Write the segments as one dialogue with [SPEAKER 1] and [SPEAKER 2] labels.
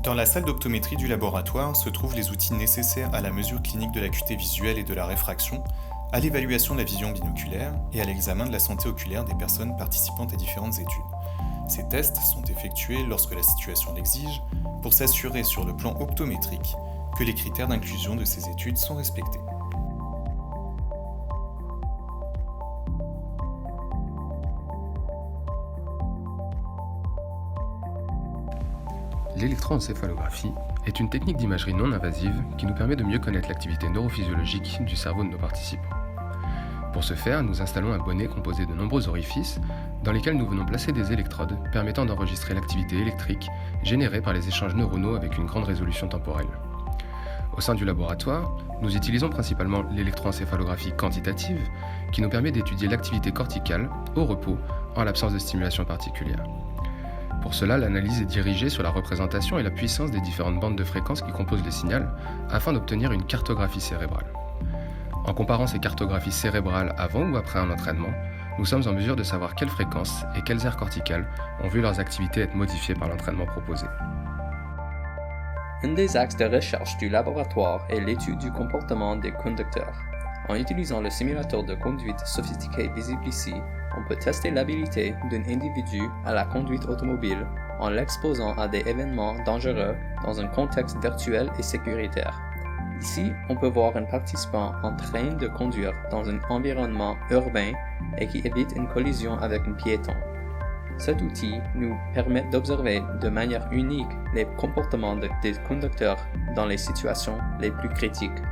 [SPEAKER 1] Dans la salle d'optométrie du laboratoire se trouvent les outils nécessaires à la mesure clinique de l'acuité visuelle et de la réfraction, à l'évaluation de la vision binoculaire et à l'examen de la santé oculaire des personnes participant à différentes études. Ces tests sont effectués lorsque la situation l'exige pour s'assurer sur le plan optométrique que les critères d'inclusion de ces études sont respectés.
[SPEAKER 2] L'électroencéphalographie est une technique d'imagerie non invasive qui nous permet de mieux connaître l'activité neurophysiologique du cerveau de nos participants. Pour ce faire, nous installons un bonnet composé de nombreux orifices dans lesquels nous venons placer des électrodes permettant d'enregistrer l'activité électrique générée par les échanges neuronaux avec une grande résolution temporelle. Au sein du laboratoire, nous utilisons principalement l'électroencéphalographie quantitative qui nous permet d'étudier l'activité corticale au repos en l'absence de stimulation particulière. Pour cela, l'analyse est dirigée sur la représentation et la puissance des différentes bandes de fréquences qui composent le signal afin d'obtenir une cartographie cérébrale. En comparant ces cartographies cérébrales avant ou après un entraînement, nous sommes en mesure de savoir quelles fréquences et quelles aires corticales ont vu leurs activités être modifiées par l'entraînement proposé.
[SPEAKER 3] Un des axes de recherche du laboratoire est l'étude du comportement des conducteurs. En utilisant le simulateur de conduite sophistiqué visible ici, on peut tester l'habilité d'un individu à la conduite automobile en l'exposant à des événements dangereux dans un contexte virtuel et sécuritaire. Ici, on peut voir un participant en train de conduire dans un environnement urbain et qui évite une collision avec un piéton. Cet outil nous permet d'observer de manière unique les comportements des conducteurs dans les situations les plus critiques.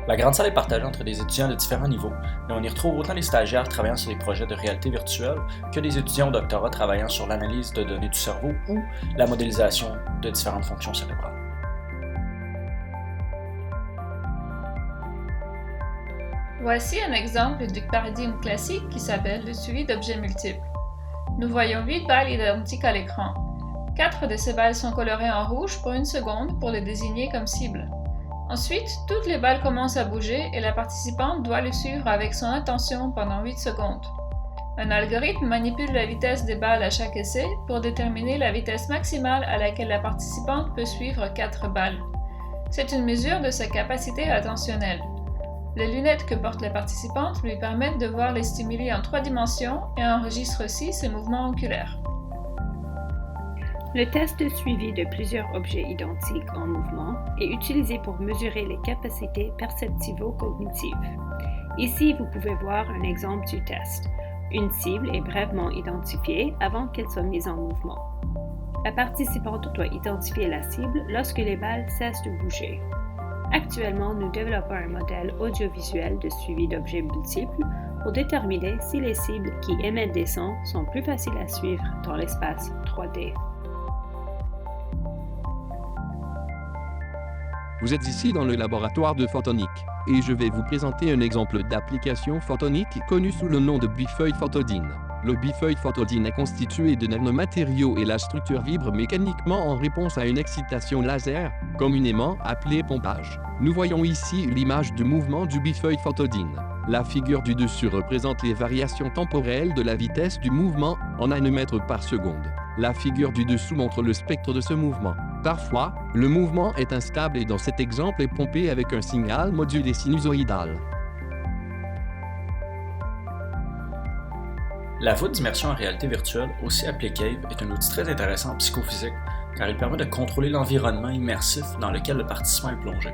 [SPEAKER 4] La grande salle est partagée entre des étudiants de différents niveaux, et on y retrouve autant des stagiaires travaillant sur des projets de réalité virtuelle que des étudiants au doctorat travaillant sur l'analyse de données du cerveau ou la modélisation de différentes fonctions cérébrales.
[SPEAKER 5] Voici un exemple du paradigme classique qui s'appelle le suivi d'objets multiples. Nous voyons 8 balles identiques à l'écran. 4 de ces balles sont colorées en rouge pour 1 seconde pour les désigner comme cible. Ensuite, toutes les balles commencent à bouger et la participante doit les suivre avec son attention pendant 8 secondes. Un algorithme manipule la vitesse des balles à chaque essai pour déterminer la vitesse maximale à laquelle la participante peut suivre 4 balles. C'est une mesure de sa capacité attentionnelle. Les lunettes que porte la participante lui permettent de voir les stimuli en 3 dimensions et enregistrent aussi ses mouvements oculaires.
[SPEAKER 6] Le test de suivi de plusieurs objets identiques en mouvement est utilisé pour mesurer les capacités perceptivo-cognitives. Ici, vous pouvez voir un exemple du test. Une cible est brièvement identifiée avant qu'elle soit mise en mouvement. La participante doit identifier la cible lorsque les balles cessent de bouger. Actuellement, nous développons un modèle audiovisuel de suivi d'objets multiples pour déterminer si les cibles qui émettent des sons sont plus faciles à suivre dans l'espace 3D.
[SPEAKER 7] Vous êtes ici dans le laboratoire de photonique, et je vais vous présenter un exemple d'application photonique connu sous le nom de bifeuille photodine. Le bifeuille photodine est constitué de nanomatériaux et la structure vibre mécaniquement en réponse à une excitation laser, communément appelée pompage. Nous voyons ici l'image du mouvement du bifeuille photodine. La figure du dessus représente les variations temporelles de la vitesse du mouvement en nanomètres par seconde. La figure du dessous montre le spectre de ce mouvement. Parfois, le mouvement est instable et dans cet exemple est pompé avec un signal modulé sinusoïdal.
[SPEAKER 4] La voûte d'immersion en réalité virtuelle, aussi appelée CAVE, est un outil très intéressant en psychophysique car il permet de contrôler l'environnement immersif dans lequel le participant est plongé.